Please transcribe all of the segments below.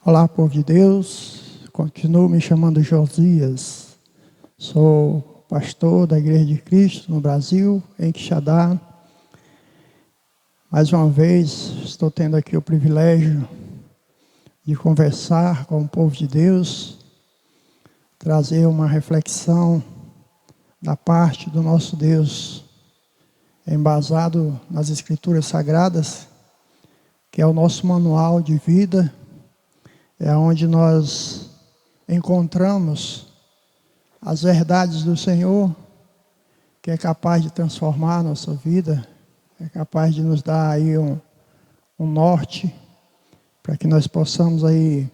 Olá, povo de Deus. Continuo me chamando Josias. Sou pastor da Igreja de Cristo no Brasil, em Quixadá. Mais uma vez, estou tendo aqui o privilégio de conversar com o povo de Deus, trazer uma reflexão da parte do nosso Deus, embasado nas Escrituras Sagradas, que é o nosso manual de vida, é onde nós encontramos as verdades do Senhor, que é capaz de transformar a nossa vida, é capaz de nos dar aí um norte, para que nós possamos aí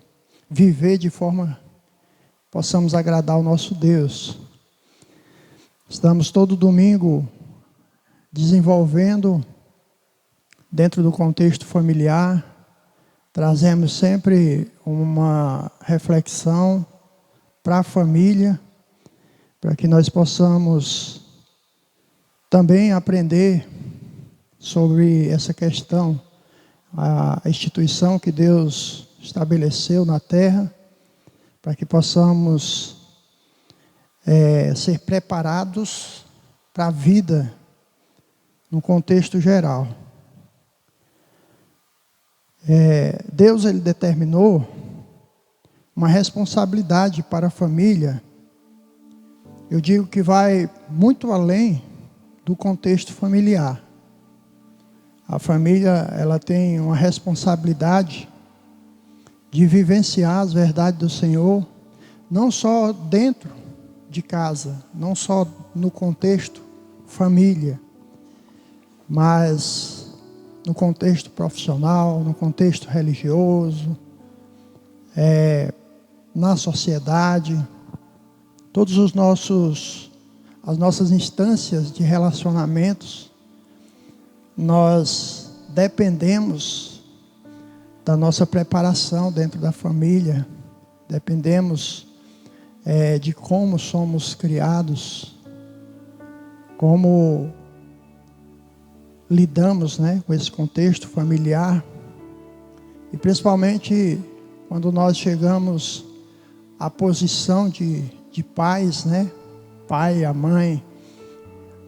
viver de forma, possamos agradar o nosso Deus. Estamos todo domingo desenvolvendo, dentro do contexto familiar, trazemos sempre uma reflexão para a família, para que nós possamos também aprender sobre essa questão, a instituição que Deus estabeleceu na terra, para que possamos ser preparados para a vida no contexto geral. Deus ele determinou uma responsabilidade para a família. Eu digo que vai muito além do contexto familiar. A família ela tem uma responsabilidade de vivenciar as verdades do Senhor, não só dentro de casa, não só no contexto família, mas no contexto profissional, no contexto religioso, na sociedade, todos as nossas instâncias de relacionamentos, nós dependemos da nossa preparação dentro da família, dependemos de como somos criados, como lidamos com esse contexto familiar, e principalmente quando nós chegamos à posição de pais, pai, a mãe,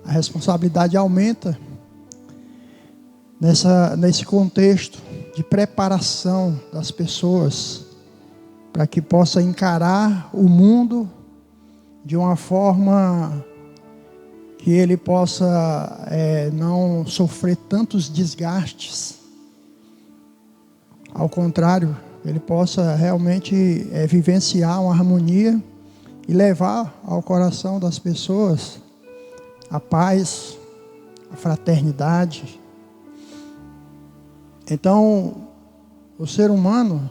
a responsabilidade aumenta nesse contexto de preparação das pessoas, para que possa encarar o mundo de uma forma que ele possa não sofrer tantos desgastes. Ao contrário, ele possa realmente vivenciar uma harmonia e levar ao coração das pessoas a paz, a fraternidade. Então, o ser humano,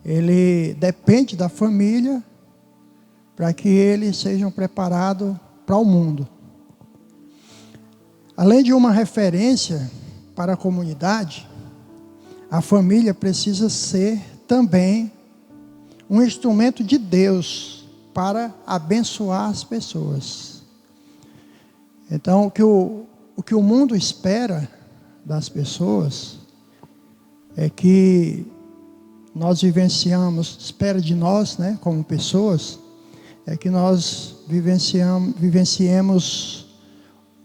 ele depende da família para que eles sejam preparados para o mundo. Além de uma referência para a comunidade, a família precisa ser também um instrumento de Deus para abençoar as pessoas. Então, o que o mundo espera das pessoas é que nós espera de nós, como pessoas, é que nós vivenciemos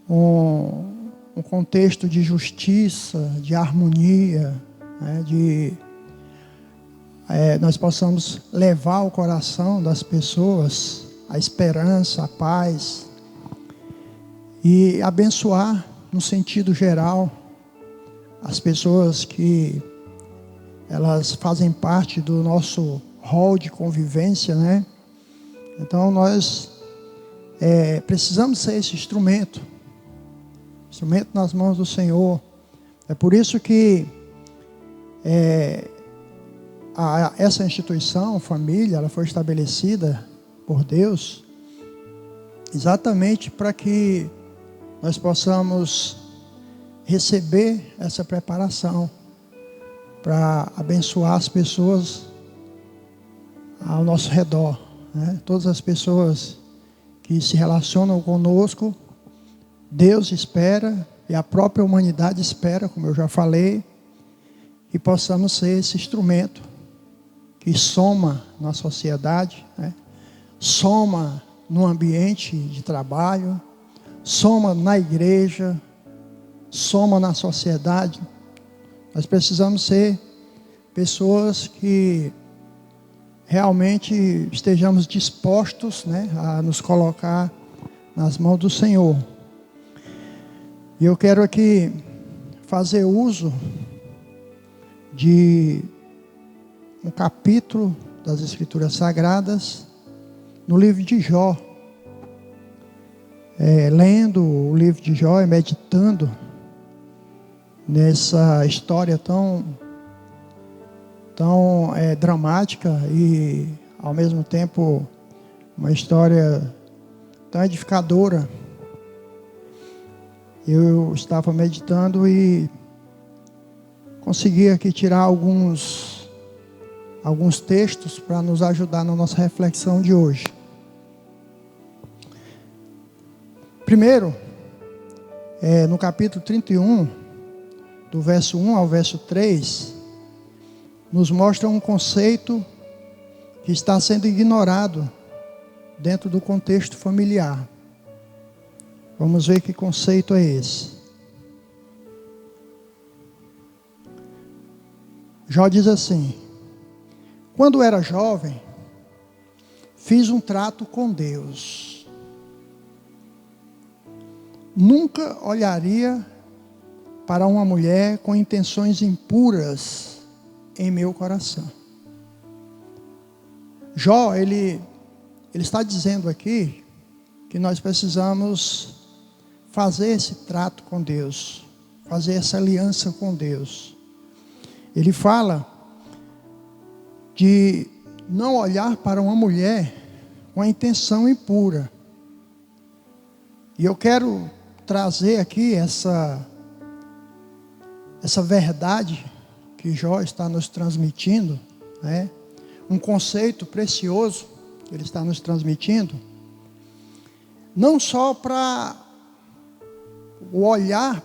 um contexto de justiça, de harmonia, nós possamos levar ao coração das pessoas a esperança, a paz, e abençoar no sentido geral as pessoas que elas fazem parte do nosso rol de convivência, Então nós precisamos ser esse instrumento nas mãos do Senhor. É por isso que essa instituição, família, ela foi estabelecida por Deus exatamente para que nós possamos receber essa preparação para abençoar as pessoas ao nosso redor, Todas as pessoas que se relacionam conosco, Deus espera, e a própria humanidade espera, como eu já falei, que possamos ser esse instrumento que soma na sociedade, né? Soma no ambiente de trabalho, soma na igreja, soma na sociedade. Nós precisamos ser pessoas que realmente estejamos dispostos, né, a nos colocar nas mãos do Senhor. E eu quero aqui fazer uso de um capítulo das Escrituras Sagradas no livro de Jó. Lendo o livro de Jó e meditando nessa história tão dramática e ao mesmo tempo uma história tão edificadora. Eu estava meditando e consegui aqui tirar alguns textos para nos ajudar na nossa reflexão de hoje. Primeiro, no capítulo 31, do verso 1 ao verso 3, nos mostra um conceito que está sendo ignorado dentro do contexto familiar. Vamos ver que conceito é esse. Jó diz assim: quando era jovem, fiz um trato com Deus. Nunca olharia para uma mulher com intenções impuras em meu coração. Jó, ele está dizendo aqui que nós precisamos fazer esse trato com Deus, fazer essa aliança com Deus. Ele fala de não olhar para uma mulher com a intenção impura. E eu quero trazer aqui essa verdade que Jó está nos transmitindo, né? Um conceito precioso que ele está nos transmitindo, não só para o olhar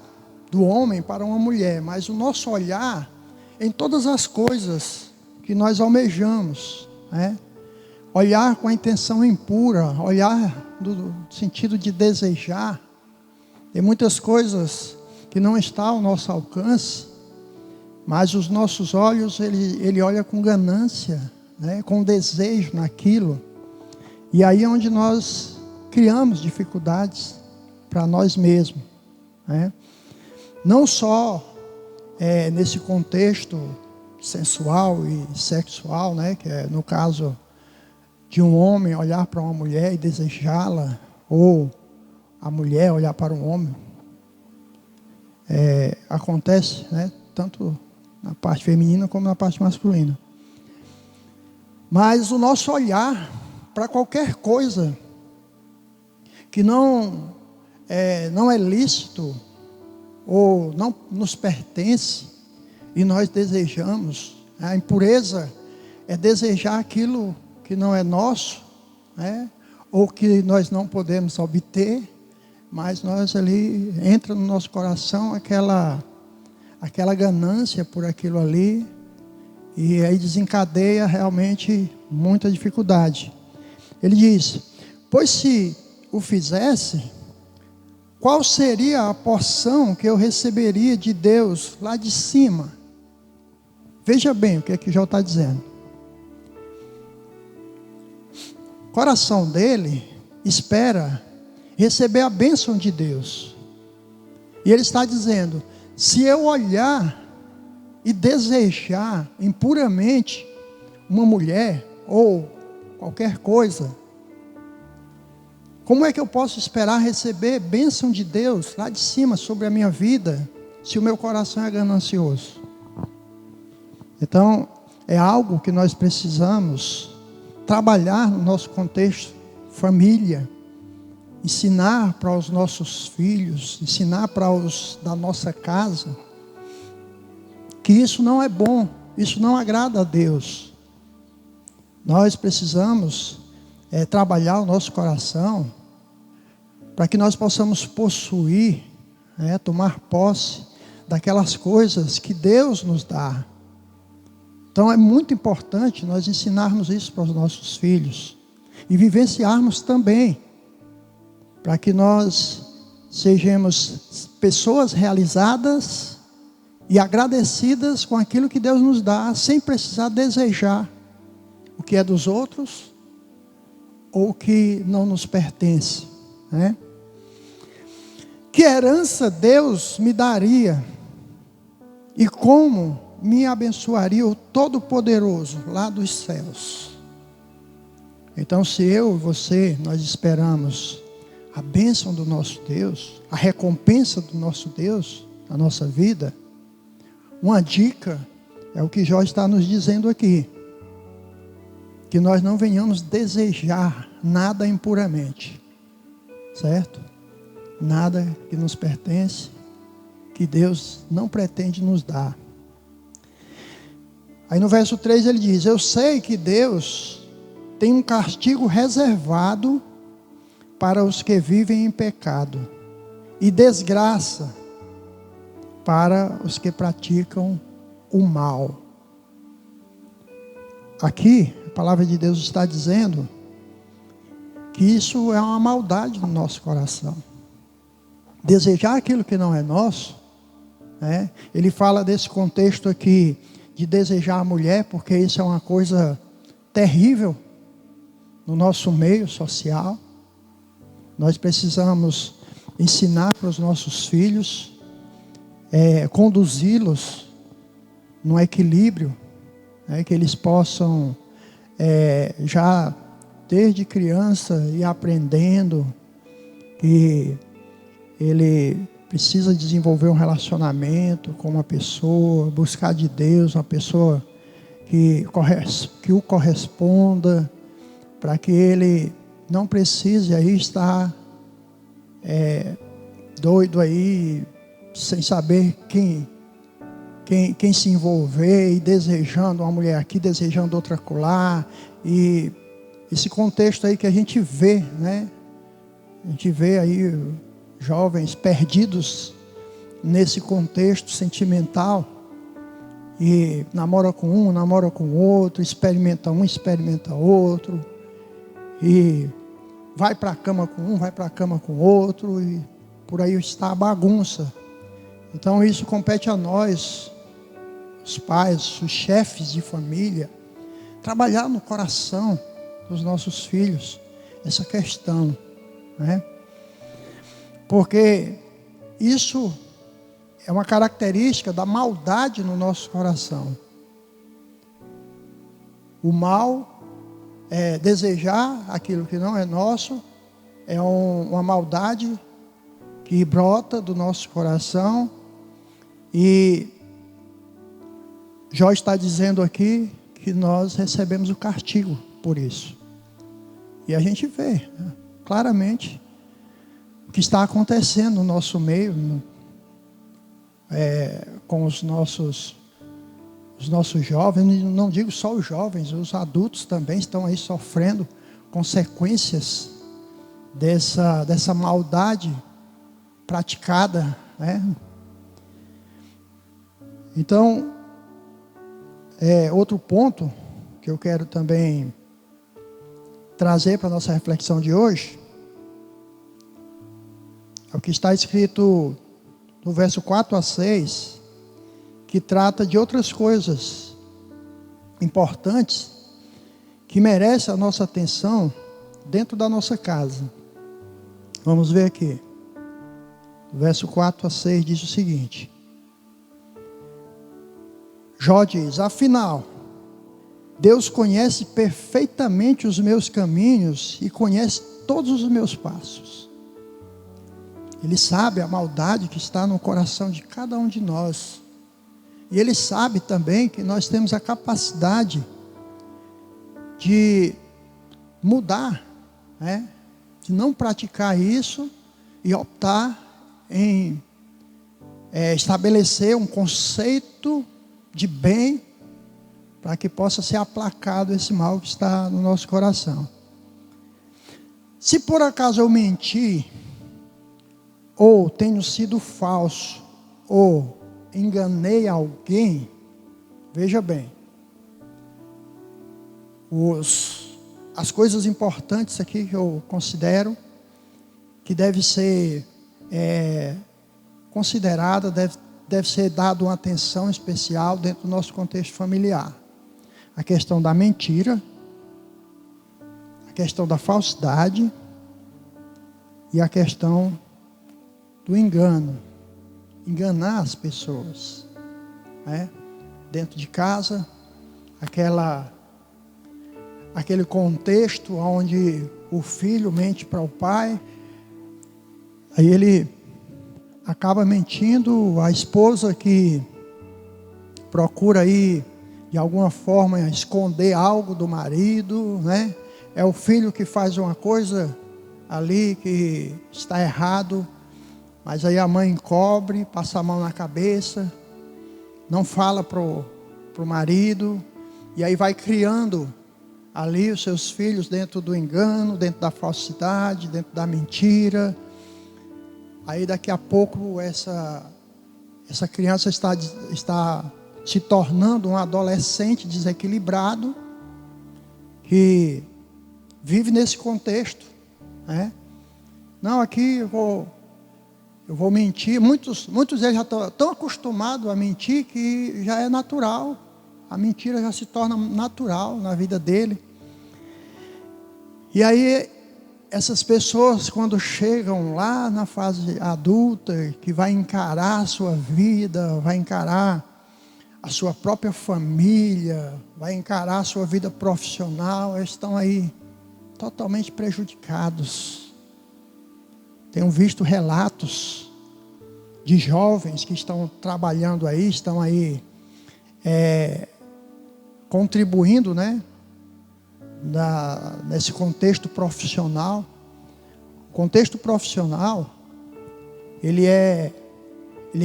do homem para uma mulher, mas o nosso olhar em todas as coisas que nós almejamos, né? Olhar com a intenção impura, olhar no sentido de desejar. Tem muitas coisas que não estão ao nosso alcance, mas os nossos olhos, ele olha com ganância, né? Com desejo naquilo. E aí é onde nós criamos dificuldades para nós mesmos, né? Não só nesse contexto sensual e sexual, né? Que é no caso de um homem olhar para uma mulher e desejá-la, ou a mulher olhar para um homem. Acontece, né? Tanto na parte feminina como na parte masculina. Mas o nosso olhar para qualquer coisa que não é lícito ou não nos pertence e nós desejamos, a impureza é desejar aquilo que não é nosso, né? Ou que nós não podemos obter, mas nós ali entra no nosso coração aquela ganância por aquilo ali, e aí desencadeia realmente muita dificuldade. Ele diz: pois se o fizesse, qual seria a porção que eu receberia de Deus lá de cima? Veja bem o que é que Jó está dizendo. O coração dele espera receber a bênção de Deus. E ele está dizendo: se eu olhar e desejar impuramente uma mulher ou qualquer coisa, como é que eu posso esperar receber bênção de Deus lá de cima sobre a minha vida, se o meu coração é ganancioso? Então, é algo que nós precisamos trabalhar no nosso contexto família, ensinar para os nossos filhos, ensinar para os da nossa casa, que isso não é bom, isso não agrada a Deus. Nós precisamos trabalhar o nosso coração para que nós possamos possuir, tomar posse daquelas coisas que Deus nos dá. Então é muito importante nós ensinarmos isso para os nossos filhos e vivenciarmos também, para que nós sejamos pessoas realizadas e agradecidas com aquilo que Deus nos dá, sem precisar desejar o que é dos outros ou o que não nos pertence, né? Que herança Deus me daria e como me abençoaria o Todo-Poderoso lá dos céus? Então, se eu e você, nós esperamos a bênção do nosso Deus, a recompensa do nosso Deus na nossa vida, uma dica é o que Jó está nos dizendo aqui: que nós não venhamos desejar nada impuramente, certo? Nada que nos pertence, que Deus não pretende nos dar. Aí no verso 3 ele diz: eu sei que Deus tem um castigo reservado para os que vivem em pecado, e desgraça para os que praticam o mal. Aqui a palavra de Deus está dizendo que isso é uma maldade no nosso coração. Desejar aquilo que não é nosso, né? Ele fala desse contexto aqui de desejar a mulher, porque isso é uma coisa terrível no nosso meio social. Nós precisamos ensinar para os nossos filhos, conduzi-los num equilíbrio, que eles possam já desde criança ir aprendendo que ele precisa desenvolver um relacionamento com uma pessoa, buscar de Deus uma pessoa que o corresponda, para que ele não precise aí estar doido aí, sem saber quem se envolver, e desejando uma mulher aqui, desejando outra acolá, e esse contexto aí que a gente vê, né? A gente vê aí jovens perdidos nesse contexto sentimental, e namora com um, namora com outro, experimenta um, experimenta outro, e vai para a cama com um, vai para a cama com outro, e por aí está a bagunça. Então isso compete a nós, os pais, os chefes de família, trabalhar no coração dos nossos filhos essa questão, né? Porque isso é uma característica da maldade no nosso coração. O mal é desejar aquilo que não é nosso, é uma maldade que brota do nosso coração, e Jó está dizendo aqui que nós recebemos o castigo por isso. E a gente vê, né, claramente o que está acontecendo no nosso meio, com os nossos jovens. Não digo só os jovens, os adultos também estão aí sofrendo consequências dessa maldade praticada, né? Então, outro ponto que eu quero também trazer para a nossa reflexão de hoje é o que está escrito no verso 4 a 6, que trata de outras coisas importantes que merecem a nossa atenção dentro da nossa casa. Vamos ver aqui. O verso 4 a 6 diz o seguinte: Jó diz: afinal, Deus conhece perfeitamente os meus caminhos e conhece todos os meus passos. Ele sabe a maldade que está no coração de cada um de nós. E Ele sabe também que nós temos a capacidade de mudar, né? De não praticar isso e optar em estabelecer um conceito de bem, para que possa ser aplacado esse mal que está no nosso coração. Se por acaso eu menti, ou tenho sido falso, ou enganei alguém, veja bem, as coisas importantes aqui que eu considero que deve ser considerada, deve ser dado uma atenção especial dentro do nosso contexto familiar. A questão da mentira, a questão da falsidade e a questão do engano. Enganar as pessoas, né? Dentro de casa, aquele contexto onde o filho mente para o pai, aí ele acaba mentindo, a esposa que procura aí de alguma forma esconder algo do marido, né? É o filho que faz uma coisa ali que está errado, mas aí a mãe encobre, passa a mão na cabeça, não fala pro marido, e aí vai criando ali os seus filhos dentro do engano, dentro da falsidade, dentro da mentira. Aí daqui a pouco essa criança está se tornando um adolescente desequilibrado, que vive nesse contexto, né? Não, aqui eu vou mentir. Muitos deles já estão tão acostumados a mentir que já é natural. A mentira já se torna natural na vida dele. E aí, essas pessoas, quando chegam lá na fase adulta, que vai encarar a sua vida, vai encarar a sua própria família, vai encarar a sua vida profissional, eles estão aí totalmente prejudicados. Tenho visto relatos de jovens que estão trabalhando aí, estão aí contribuindo, né, nesse contexto profissional. O contexto profissional, ele é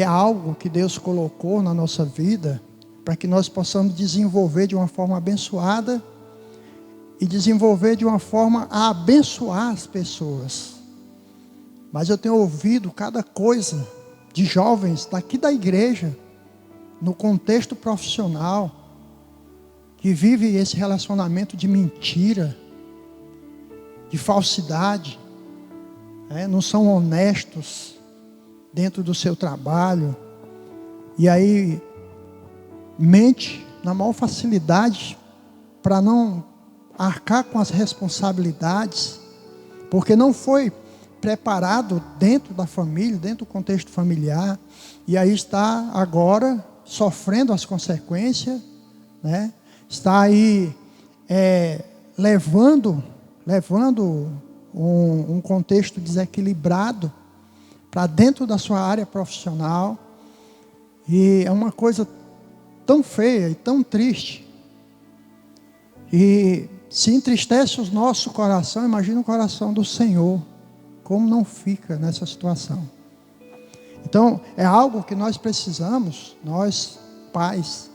algo que Deus colocou na nossa vida para que nós possamos desenvolver de uma forma abençoada e desenvolver de uma forma a abençoar as pessoas. Mas eu tenho ouvido cada coisa de jovens daqui da igreja, no contexto profissional, que vive esse relacionamento de mentira, de falsidade, não são honestos dentro do seu trabalho, e aí mente na maior facilidade para não arcar com as responsabilidades, porque não foi preparado dentro da família, dentro do contexto familiar, e aí está agora sofrendo as consequências, né? Está aí levando um contexto desequilibrado para dentro da sua área profissional, e é uma coisa tão feia e tão triste, e se entristece o nosso coração. Imagina o coração do Senhor, como não fica nessa situação. Então é algo que nós precisamos, nós pais,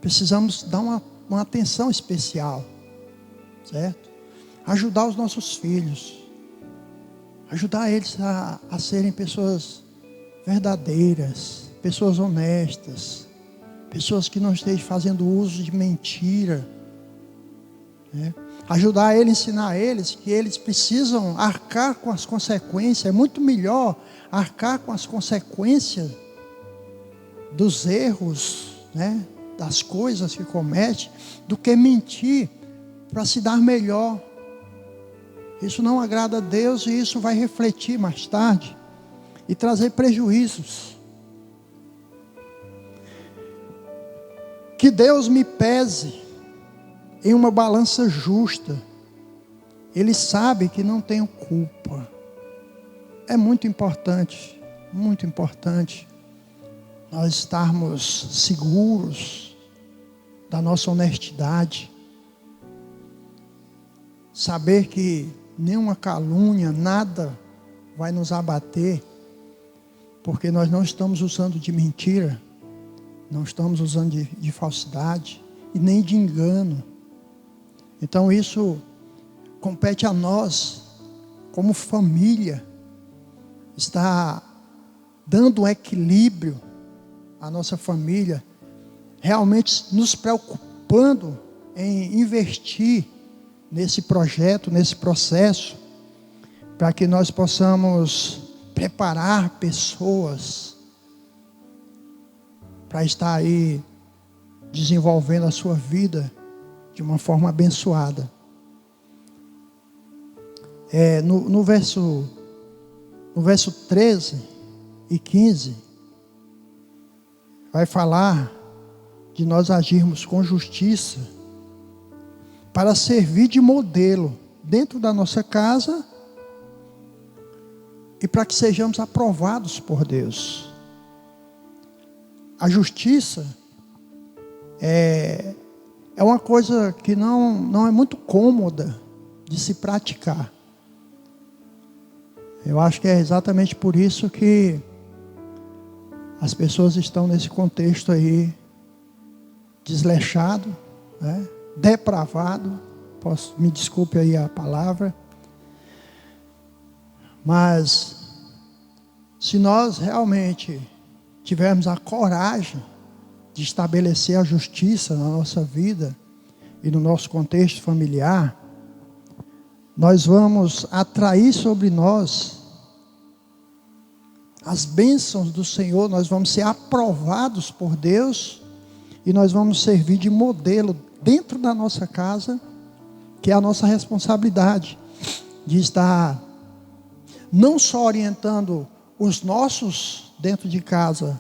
precisamos dar uma atenção especial, certo? Ajudar os nossos filhos, ajudar eles a serem pessoas verdadeiras, pessoas honestas, pessoas que não estejam fazendo uso de mentira, né? Ajudar eles, ensinar eles que eles precisam arcar com as consequências. É muito melhor arcar com as consequências dos erros, né, das coisas que comete, do que mentir para se dar melhor. Isso não agrada a Deus, e isso vai refletir mais tarde e trazer prejuízos. Que Deus me pese em uma balança justa. Ele sabe que não tenho culpa. É muito importante nós estarmos seguros da nossa honestidade, saber que nenhuma calúnia, nada vai nos abater, porque nós não estamos usando de mentira, não estamos usando de falsidade e nem de engano. Então isso compete a nós, como família, estar dando um equilíbrio à nossa família, realmente nos preocupando em investir nesse projeto, nesse processo, para que nós possamos preparar pessoas para estar aí desenvolvendo a sua vida de uma forma abençoada. No verso 13 e 15, vai falar de nós agirmos com justiça para servir de modelo dentro da nossa casa e para que sejamos aprovados por Deus. A justiça é uma coisa que não é muito cômoda de se praticar. Eu acho que é exatamente por isso que as pessoas estão nesse contexto aí, desleixado, né? Depravado, me desculpe aí a palavra, mas se nós realmente tivermos a coragem de estabelecer a justiça na nossa vida e no nosso contexto familiar, nós vamos atrair sobre nós as bênçãos do Senhor, nós vamos ser aprovados por Deus e nós vamos servir de modelo dentro da nossa casa, que é a nossa responsabilidade de estar não só orientando os nossos dentro de casa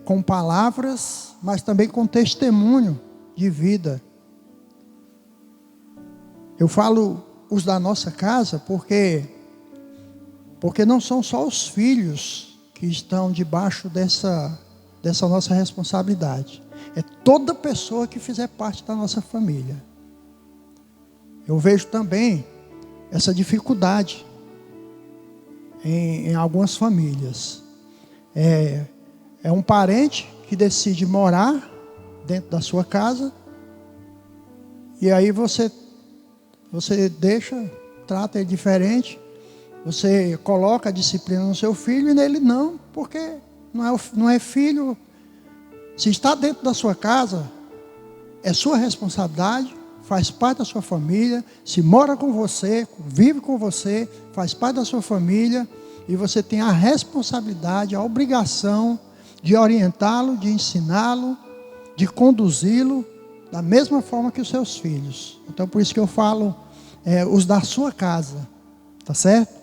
com palavras, mas também com testemunho de vida. Eu falo os da nossa casa porque não são só os filhos que estão debaixo dessa nossa responsabilidade. É toda pessoa que fizer parte da nossa família. Eu vejo também essa dificuldade em algumas famílias. É um parente que decide morar dentro da sua casa, e aí você trata ele diferente, você coloca a disciplina no seu filho e nele não, porque não é filho. Se está dentro da sua casa, é sua responsabilidade, faz parte da sua família, se mora com você, vive com você, faz parte da sua família, e você tem a responsabilidade, a obrigação de orientá-lo, de ensiná-lo, de conduzi-lo da mesma forma que os seus filhos. Então, por isso que eu falo os da sua casa, tá certo?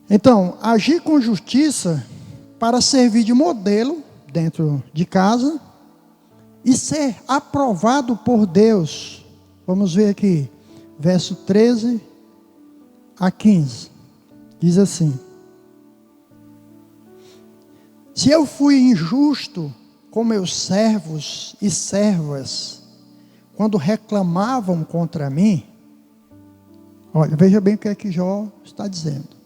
Então, agir com justiça para servir de modelo dentro de casa e ser aprovado por Deus. Vamos ver aqui, verso 13 a 15. Diz assim: se eu fui injusto com meus servos e servas, quando reclamavam contra mim, olha, veja bem o que é que Jó está dizendo.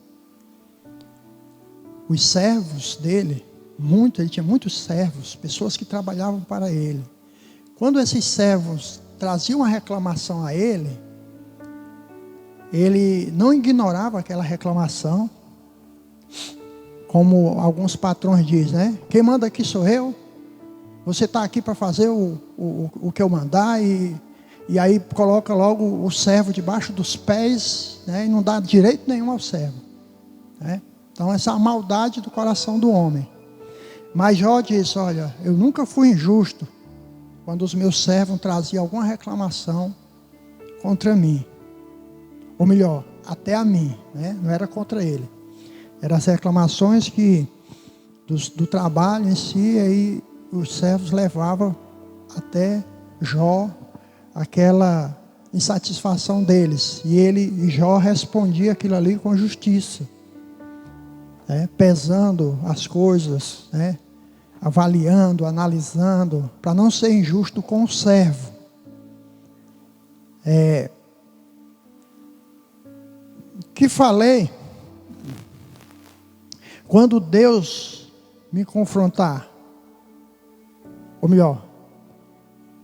Os servos dele, ele tinha muitos servos, pessoas que trabalhavam para ele. Quando esses servos traziam uma reclamação a ele não ignorava aquela reclamação, como alguns patrões dizem, né? Quem manda aqui sou eu, você está aqui para fazer o que eu mandar, e aí coloca logo o servo debaixo dos pés, né? E não dá direito nenhum ao servo, né? Então essa é a maldade do coração do homem. Mas Jó disse: olha, eu nunca fui injusto quando os meus servos traziam alguma reclamação contra mim, ou melhor, até a mim, né? Não era contra ele, eram as reclamações do trabalho em si, aí os servos levavam até Jó aquela insatisfação deles, e Jó respondia aquilo ali com justiça, né? Pesando as coisas, né? Avaliando, analisando, para não ser injusto com o servo. Que falei, quando Deus me confrontar, ou melhor,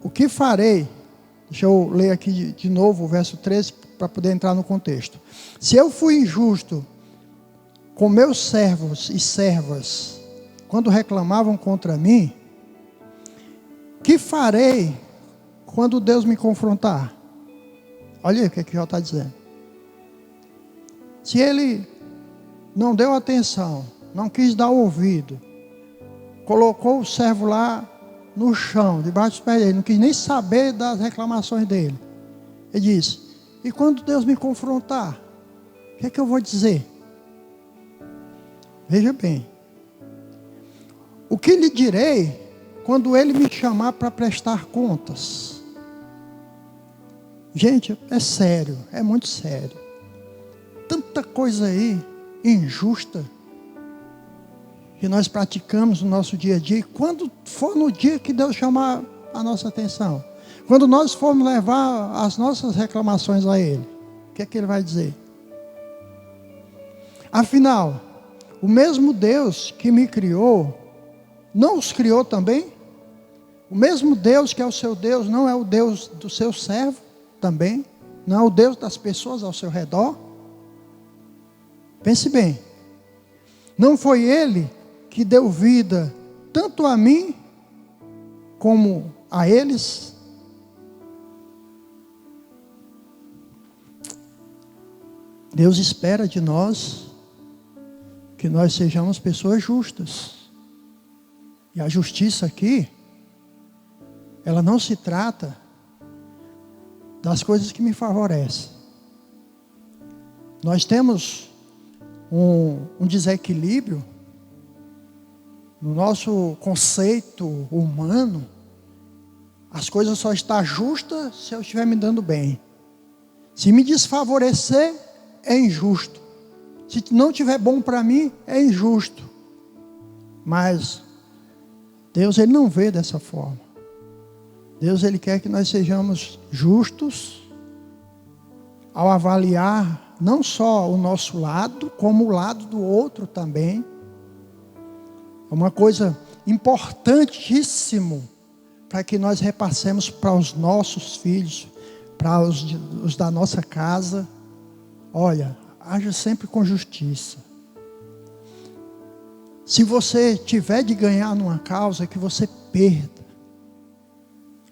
o que farei? Deixa eu ler aqui de novo o verso 13, para poder entrar no contexto. Se eu fui injusto com meus servos e servas, quando reclamavam contra mim, que farei quando Deus me confrontar? Olha aí o que Jó está dizendo. Se ele não deu atenção, não quis dar ouvido, colocou o servo lá no chão, debaixo dos pés dele, não quis nem saber das reclamações dele. Ele disse: e quando Deus me confrontar, o que é que eu vou dizer? Veja bem. O que lhe direi quando ele me chamar para prestar contas? Gente, é sério, é muito sério. Tanta coisa aí injusta que nós praticamos no nosso dia a dia. E quando for no dia que Deus chamar a nossa atenção, quando nós formos levar as nossas reclamações a Ele, o que é que Ele vai dizer? Afinal, o mesmo Deus que me criou, não os criou também? O mesmo Deus que é o seu Deus, não é o Deus do seu servo também? Não é o Deus das pessoas ao seu redor? Pense bem. Não foi Ele que deu vida tanto a mim como a eles? Deus espera de nós que nós sejamos pessoas justas. E a justiça aqui, ela não se trata das coisas que me favorecem. Nós temos um desequilíbrio no nosso conceito humano. As coisas só estão justas se eu estiver me dando bem. Se me desfavorecer, é injusto. Se não tiver bom para mim, é injusto. Mas Deus, Ele não vê dessa forma. Deus, Ele quer que nós sejamos justos ao avaliar não só o nosso lado, como o lado do outro também. É uma coisa importantíssima para que nós repassemos para os nossos filhos, para os da nossa casa. Olha, haja sempre com justiça. Se você tiver de ganhar numa causa, que você perda.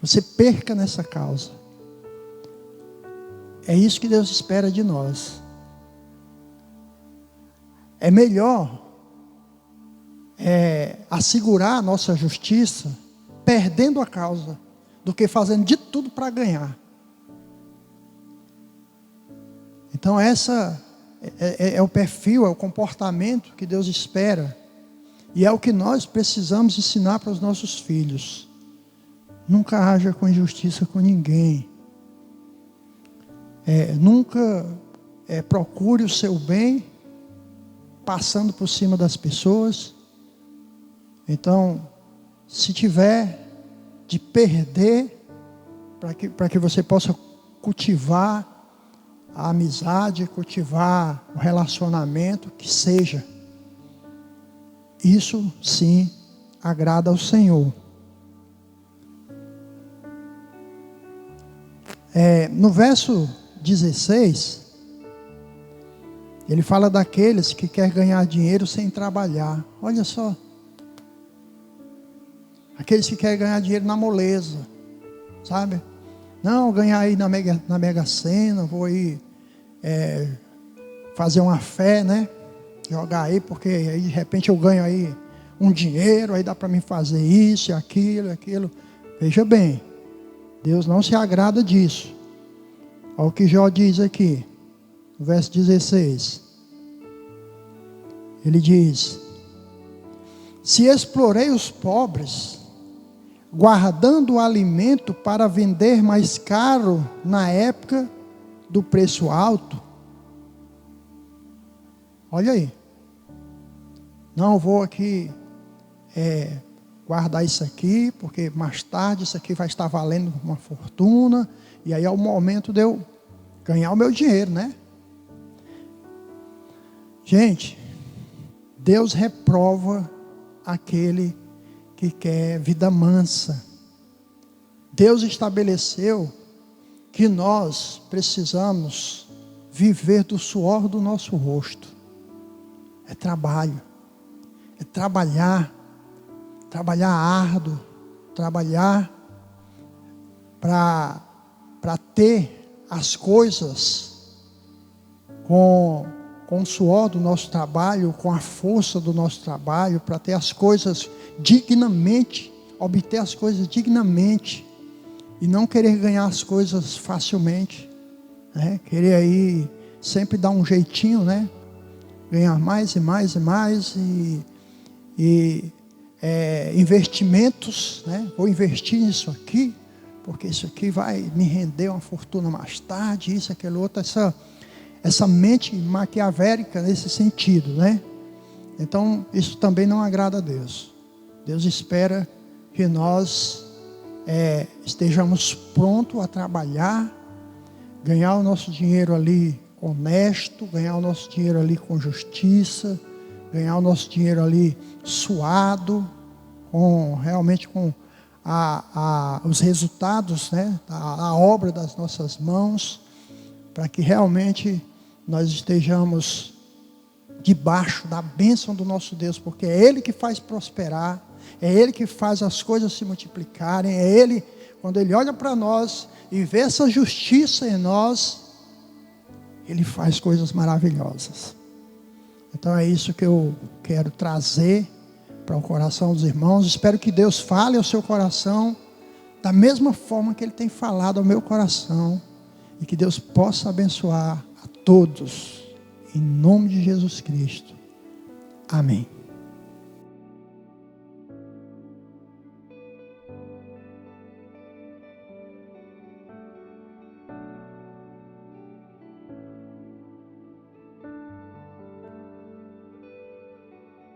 Você perca nessa causa. É isso que Deus espera de nós. É melhor assegurar a nossa justiça perdendo a causa do que fazendo de tudo para ganhar. Então essa é o perfil, é o comportamento que Deus espera. E é o que nós precisamos ensinar para os nossos filhos. Nunca haja com injustiça com ninguém. Nunca procure o seu bem passando por cima das pessoas. Então, se tiver de perder, para que você possa cultivar a amizade, cultivar o relacionamento, que seja. Isso sim agrada ao Senhor. No verso 16, ele fala daqueles que querem ganhar dinheiro sem trabalhar. Olha só. Aqueles que querem ganhar dinheiro na moleza, sabe? Não, ganhar aí na Mega Sena, vou ir fazer uma fé, né? Jogar aí, porque aí de repente eu ganho aí um dinheiro, aí dá para mim fazer isso, aquilo. Veja bem, Deus não se agrada disso. Olha o que Jó diz aqui, no verso 16. Ele diz: se explorei os pobres, guardando o alimento para vender mais caro na época do preço alto. Olha aí. Não vou aqui guardar isso aqui, porque mais tarde isso aqui vai estar valendo uma fortuna. E aí é o momento de eu ganhar o meu dinheiro, né? Gente, Deus reprova aquele que quer vida mansa. Deus estabeleceu que nós precisamos viver do suor do nosso rosto. É trabalho, é trabalhar árduo, trabalhar para ter as coisas com o suor do nosso trabalho, com a força do nosso trabalho, para ter as coisas dignamente, obter as coisas dignamente, e não querer ganhar as coisas facilmente, né? Querer aí sempre dar um jeitinho, né? Ganhar mais e mais e mais, investimentos, né? Vou investir nisso aqui, porque isso aqui vai me render uma fortuna mais tarde, isso, aquilo outro, essa mente maquiavélica nesse sentido, né? Então, isso também não agrada a Deus. Deus espera que nós estejamos prontos a trabalhar, ganhar o nosso dinheiro ali honesto, ganhar o nosso dinheiro ali com justiça, ganhar o nosso dinheiro ali suado, realmente com os resultados, né, a obra das nossas mãos, para que realmente nós estejamos debaixo da bênção do nosso Deus, porque é Ele que faz prosperar, é Ele que faz as coisas se multiplicarem, é Ele, quando Ele olha para nós e vê essa justiça em nós, Ele faz coisas maravilhosas. Então é isso que eu quero trazer para o coração dos irmãos. Espero que Deus fale ao seu coração da mesma forma que Ele tem falado ao meu coração, e que Deus possa abençoar a todos, em nome de Jesus Cristo. Amém.